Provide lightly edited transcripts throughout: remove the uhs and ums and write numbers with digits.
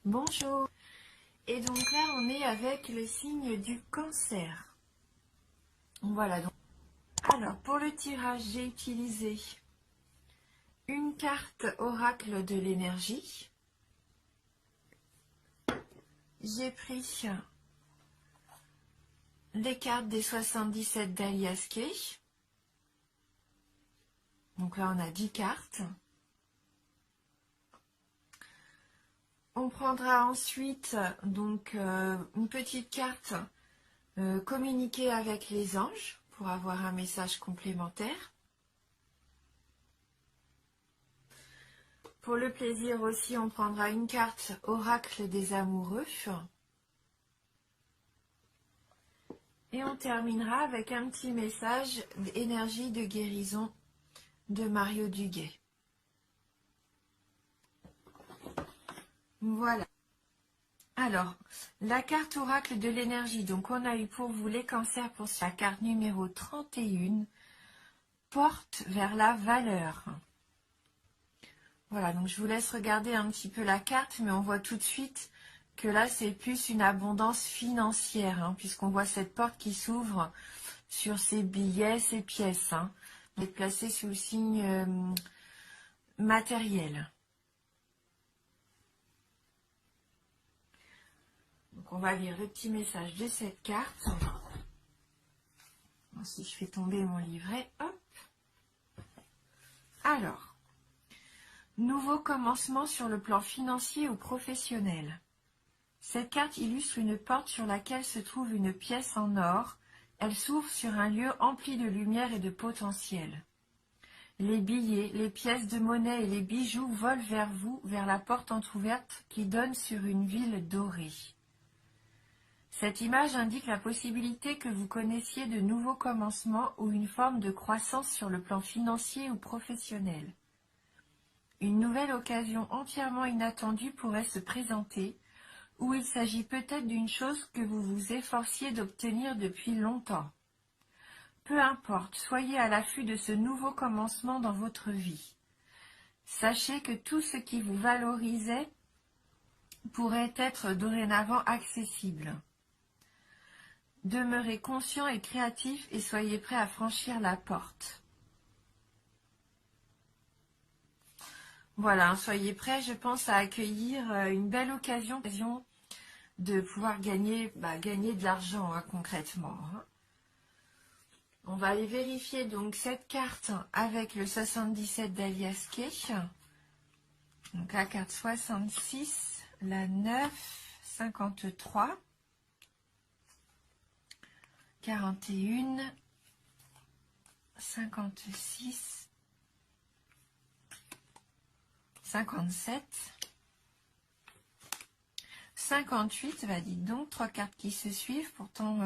Bonjour. Et donc là, on est avec le signe du Cancer. Voilà. Donc. Alors, pour le tirage, j'ai utilisé une carte oracle de l'énergie. J'ai pris les cartes des 77 d'Alias Kay. Donc là, on a 10 cartes. On prendra ensuite donc une petite carte communiquer avec les anges pour avoir un message complémentaire. Pour le plaisir aussi, on prendra une carte oracle des amoureux. Et on terminera avec un petit message d'énergie de guérison de Mario Duguay. Voilà. Alors, la carte oracle de l'énergie. Donc, on a eu pour vous les cancers pour la carte numéro 31. Porte vers la valeur. Voilà, donc je vous laisse regarder un petit peu la carte, mais on voit tout de suite que là, c'est plus une abondance financière, hein, puisqu'on voit cette porte qui s'ouvre sur ces billets, ces pièces. Hein, est placée sous le signe matériel. Donc on va lire le petit message de cette carte. Si je fais tomber mon livret, hop. Alors, nouveau commencement sur le plan financier ou professionnel. Cette carte illustre une porte sur laquelle se trouve une pièce en or. Elle s'ouvre sur un lieu empli de lumière et de potentiel. Les billets, les pièces de monnaie et les bijoux volent vers vous, vers la porte entrouverte qui donne sur une ville dorée. Cette image indique la possibilité que vous connaissiez de nouveaux commencements ou une forme de croissance sur le plan financier ou professionnel. Une nouvelle occasion entièrement inattendue pourrait se présenter, ou il s'agit peut-être d'une chose que vous vous efforciez d'obtenir depuis longtemps. Peu importe, soyez à l'affût de ce nouveau commencement dans votre vie. Sachez que tout ce qui vous valorisait pourrait être dorénavant accessible. Demeurez conscient et créatif et soyez prêt à franchir la porte. Voilà, soyez prêts, je pense, à accueillir une belle occasion de pouvoir gagner de l'argent concrètement. Hein. On va aller vérifier donc cette carte avec le 77 d'Alias Kay. Donc la carte 66, la 9, 53, 41, 56, 57, 58, bah dites donc, 3 cartes qui se suivent, pourtant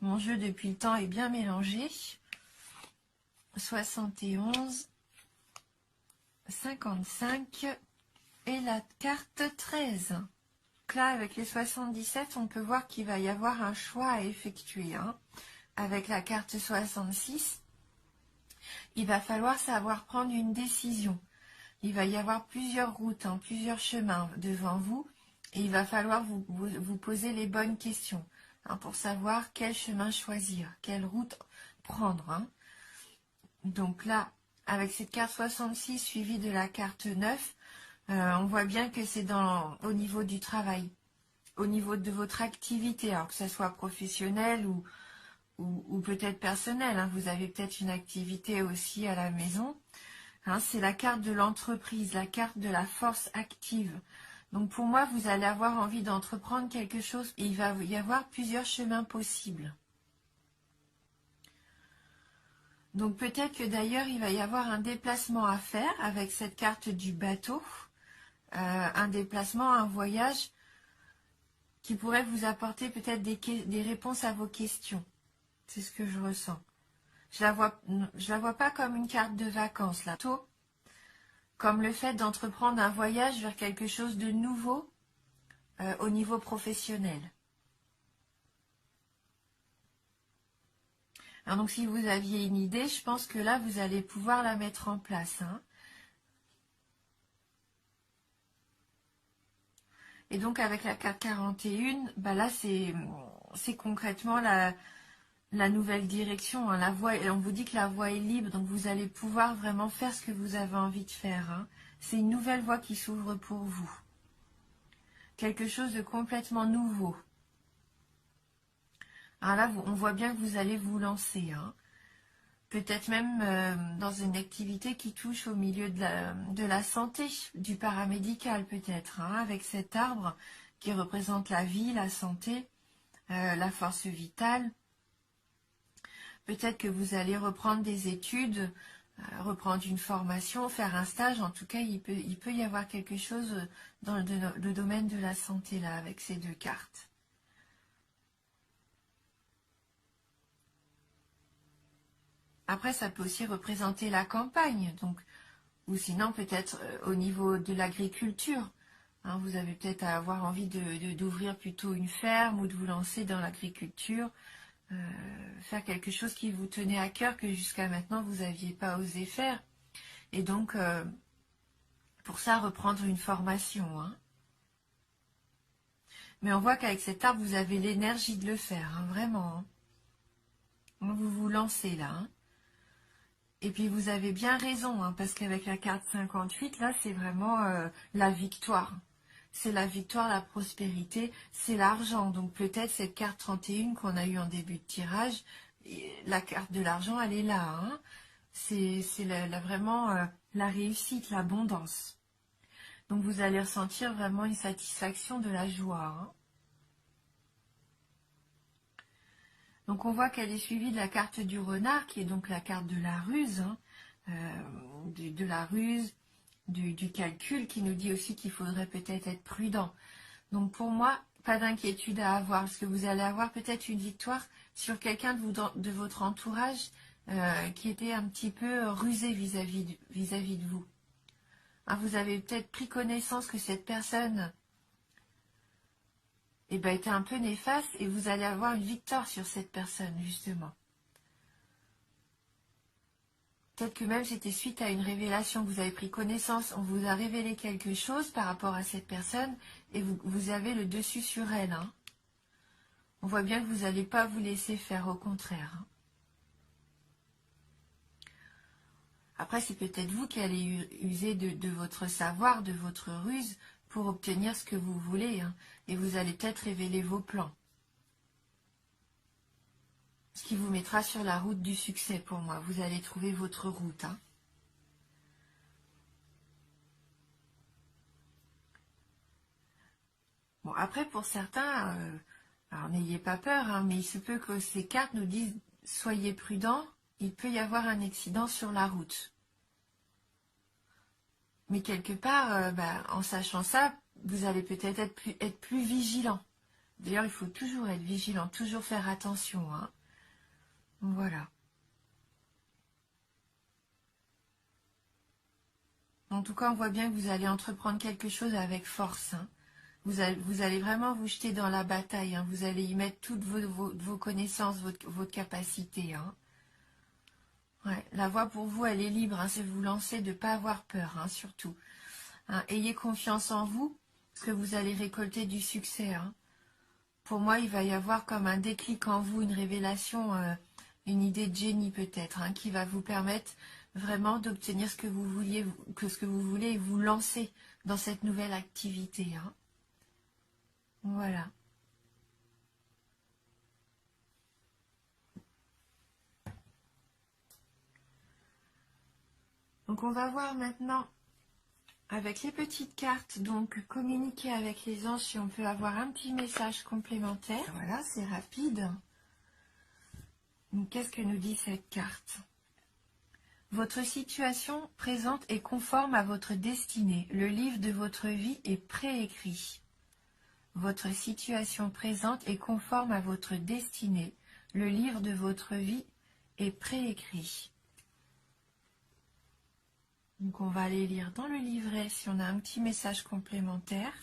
mon jeu depuis le temps est bien mélangé. 71, 55 et la carte 13. Donc là, avec les 77, on peut voir qu'il va y avoir un choix à effectuer. Hein. Avec la carte 66, il va falloir savoir prendre une décision. Il va y avoir plusieurs routes, hein, plusieurs chemins devant vous. Et il va falloir vous poser les bonnes questions hein, pour savoir quel chemin choisir, quelle route prendre. Hein. Donc là, avec cette carte 66 suivie de la carte 9, on voit bien que c'est au niveau du travail, au niveau de votre activité, alors que ce soit professionnel ou peut-être personnel. Hein. Vous avez peut-être une activité aussi à la maison. Hein, c'est la carte de l'entreprise, la carte de la force active. Donc pour moi, vous allez avoir envie d'entreprendre quelque chose et il va y avoir plusieurs chemins possibles. Donc peut-être que d'ailleurs, il va y avoir un déplacement à faire avec cette carte du bateau. Un déplacement, un voyage qui pourrait vous apporter peut-être des réponses à vos questions. C'est ce que je ressens. Je la vois pas comme une carte de vacances, là. Plutôt comme le fait d'entreprendre un voyage vers quelque chose de nouveau au niveau professionnel. Alors donc si vous aviez une idée, je pense que là, vous allez pouvoir la mettre en place. Hein. Et donc avec la carte 41, bah là c'est concrètement la nouvelle direction, hein, la voie, et on vous dit que la voie est libre, donc vous allez pouvoir vraiment faire ce que vous avez envie de faire, hein. C'est une nouvelle voie qui s'ouvre pour vous. Quelque chose de complètement nouveau. Alors là, on voit bien que vous allez vous lancer, hein. Peut-être même dans une activité qui touche au milieu de la santé, du paramédical peut-être, hein, avec cet arbre qui représente la vie, la santé, la force vitale. Peut-être que vous allez reprendre des études, reprendre une formation, faire un stage. En tout cas, il peut y avoir quelque chose dans le domaine de la santé là, avec ces deux cartes. Après, ça peut aussi représenter la campagne, donc, ou sinon peut-être au niveau de l'agriculture. Hein, vous avez peut-être à avoir envie d'ouvrir plutôt une ferme ou de vous lancer dans l'agriculture, faire quelque chose qui vous tenait à cœur que jusqu'à maintenant vous n'aviez pas osé faire. Et donc, pour ça, reprendre une formation, hein. Mais on voit qu'avec cet arbre, vous avez l'énergie de le faire, hein, vraiment, hein. Vous vous lancez là, hein. Et puis vous avez bien raison, hein, parce qu'avec la carte 58, là, c'est vraiment la victoire. C'est la victoire, la prospérité, c'est l'argent. Donc peut-être cette carte 31 qu'on a eue en début de tirage, la carte de l'argent, elle est là, hein. C'est vraiment la réussite, l'abondance. Donc vous allez ressentir vraiment une satisfaction, de la joie, hein. Donc on voit qu'elle est suivie de la carte du renard, qui est donc la carte de la ruse, hein, de la ruse, du calcul, qui nous dit aussi qu'il faudrait peut-être être prudent. Donc pour moi, pas d'inquiétude à avoir, parce que vous allez avoir peut-être une victoire sur quelqu'un de votre entourage qui était un petit peu rusé vis-à-vis de vous. Hein, vous avez peut-être pris connaissance que cette personne était un peu néfaste, et vous allez avoir une victoire sur cette personne, justement. Peut-être que même c'était suite à une révélation, vous avez pris connaissance, on vous a révélé quelque chose par rapport à cette personne, et vous avez le dessus sur elle, hein. On voit bien que vous n'allez pas vous laisser faire, au contraire, hein. Après, c'est peut-être vous qui allez user de votre savoir, de votre ruse, pour obtenir ce que vous voulez, hein. Et vous allez peut-être révéler vos plans. Ce qui vous mettra sur la route du succès pour moi. Vous allez trouver votre route, hein. Bon, après, pour certains, alors n'ayez pas peur, hein, mais il se peut que ces cartes nous disent « Soyez prudents, il peut y avoir un accident sur la route ». Mais quelque part, en sachant ça, vous allez peut-être être plus vigilant. D'ailleurs, il faut toujours être vigilant, toujours faire attention, hein. Voilà. En tout cas, on voit bien que vous allez entreprendre quelque chose avec force, hein. Vous allez vraiment vous jeter dans la bataille, hein. Vous allez y mettre toutes vos connaissances, votre capacité, hein. Ouais, la voie pour vous, elle est libre, hein. C'est vous lancer, de ne pas avoir peur, hein, surtout. Hein, ayez confiance en vous, parce que vous allez récolter du succès, hein. Pour moi, il va y avoir comme un déclic en vous, une révélation, une idée de génie peut-être, hein, qui va vous permettre vraiment d'obtenir ce que vous voulez, et vous lancer dans cette nouvelle activité, hein. Voilà. Donc on va voir maintenant avec les petites cartes, donc communiquer avec les anges si on peut avoir un petit message complémentaire. Voilà, c'est rapide. Donc qu'est-ce que nous dit cette carte ? Votre situation présente est conforme à votre destinée. Le livre de votre vie est préécrit. Votre situation présente est conforme à votre destinée. Le livre de votre vie est préécrit. Donc on va aller lire dans le livret si on a un petit message complémentaire.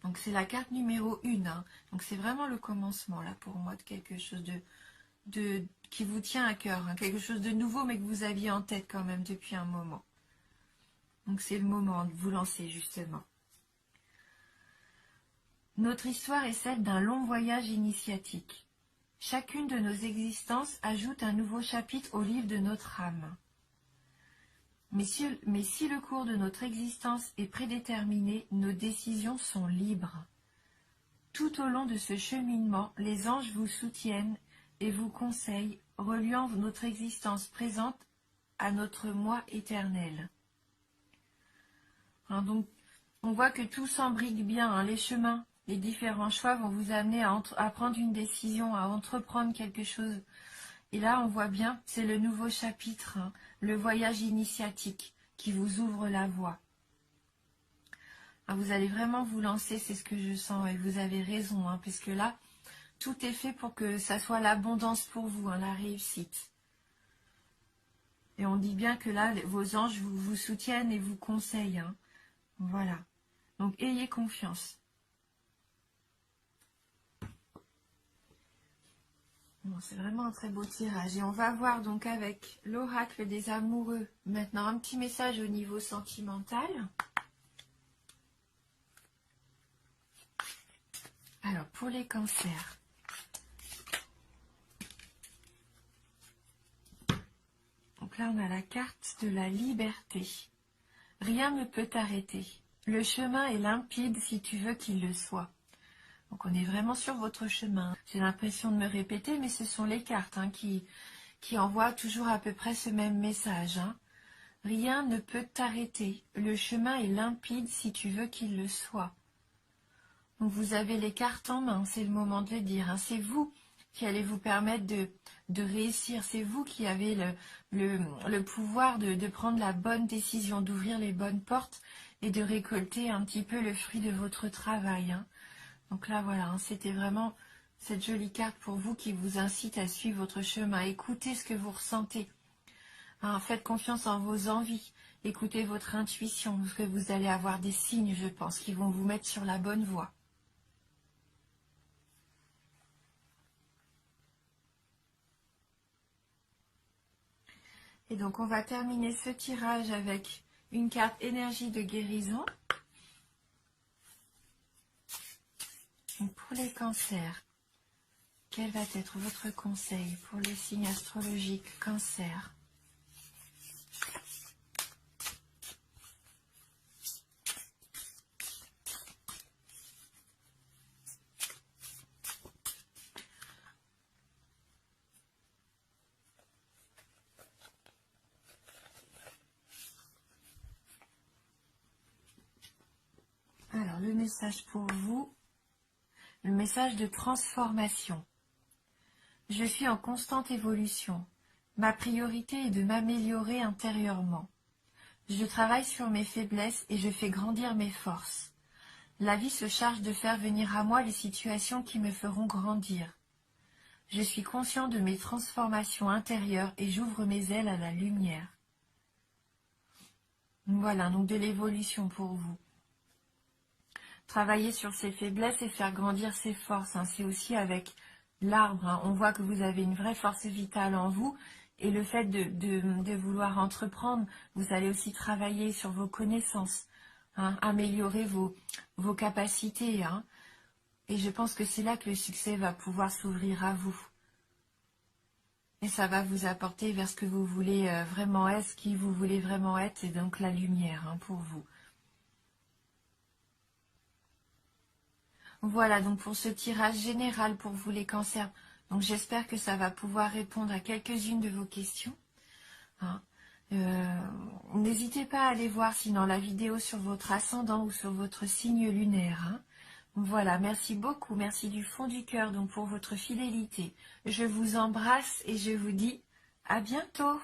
Donc c'est la carte numéro 1. Hein. Donc c'est vraiment le commencement là pour moi de quelque chose qui vous tient à cœur. Hein. Quelque chose de nouveau mais que vous aviez en tête quand même depuis un moment. Donc c'est le moment de vous lancer justement. Notre histoire est celle d'un long voyage initiatique. Chacune de nos existences ajoute un nouveau chapitre au livre de notre âme. Mais si le cours de notre existence est prédéterminé, nos décisions sont libres. Tout au long de ce cheminement, les anges vous soutiennent et vous conseillent, reliant notre existence présente à notre moi éternel. Hein, donc, on voit que tout s'embrique bien, hein, les chemins, les différents choix vont vous amener à prendre une décision, à entreprendre quelque chose. Et là, on voit bien, c'est le nouveau chapitre, hein, le voyage initiatique qui vous ouvre la voie. Vous allez vraiment vous lancer, c'est ce que je sens, et vous avez raison, hein, puisque là, tout est fait pour que ça soit l'abondance pour vous, hein, la réussite. Et on dit bien que là, vos anges vous soutiennent et vous conseillent. Hein. Voilà. Donc, ayez confiance. Bon, c'est vraiment un très beau tirage. Et on va voir donc avec l'oracle des amoureux, maintenant un petit message au niveau sentimental. Alors, pour les cancers. Donc là, on a la carte de la liberté. Rien ne peut t'arrêter. Le chemin est limpide si tu veux qu'il le soit. Donc on est vraiment sur votre chemin. J'ai l'impression de me répéter, mais ce sont les cartes hein, qui envoient toujours à peu près ce même message. Hein. Rien ne peut t'arrêter. Le chemin est limpide si tu veux qu'il le soit. Donc vous avez les cartes en main, c'est le moment de le dire. Hein. C'est vous qui allez vous permettre de réussir. C'est vous qui avez le pouvoir de prendre la bonne décision, d'ouvrir les bonnes portes et de récolter un petit peu le fruit de votre travail. Hein. Donc là, voilà, hein, c'était vraiment cette jolie carte pour vous qui vous incite à suivre votre chemin. Écoutez ce que vous ressentez. Hein, faites confiance en vos envies. Écoutez votre intuition, parce que vous allez avoir des signes, je pense, qui vont vous mettre sur la bonne voie. Et donc, on va terminer ce tirage avec une carte énergie de guérison. Donc, pour les cancers, quel va être votre conseil pour les signes astrologiques cancer? Alors, le message pour vous, le message de transformation. Je suis en constante évolution. Ma priorité est de m'améliorer intérieurement. Je travaille sur mes faiblesses et je fais grandir mes forces. La vie se charge de faire venir à moi les situations qui me feront grandir. Je suis conscient de mes transformations intérieures et j'ouvre mes ailes à la lumière. Voilà, donc de l'évolution pour vous. Travailler sur ses faiblesses et faire grandir ses forces. Hein. C'est aussi avec l'arbre. Hein. On voit que vous avez une vraie force vitale en vous. Et le fait de vouloir entreprendre, vous allez aussi travailler sur vos connaissances. Hein, améliorer vos capacités. Hein. Et je pense que c'est là que le succès va pouvoir s'ouvrir à vous. Et ça va vous apporter vers ce que vous voulez vraiment être, ce qui vous voulez vraiment être, c'est donc la lumière hein, pour vous. Voilà donc pour ce tirage général pour vous les cancers. Donc j'espère que ça va pouvoir répondre à quelques-unes de vos questions. Hein. N'hésitez pas à aller voir sinon la vidéo sur votre ascendant ou sur votre signe lunaire. Hein. Voilà, merci beaucoup, merci du fond du cœur donc pour votre fidélité. Je vous embrasse et je vous dis à bientôt.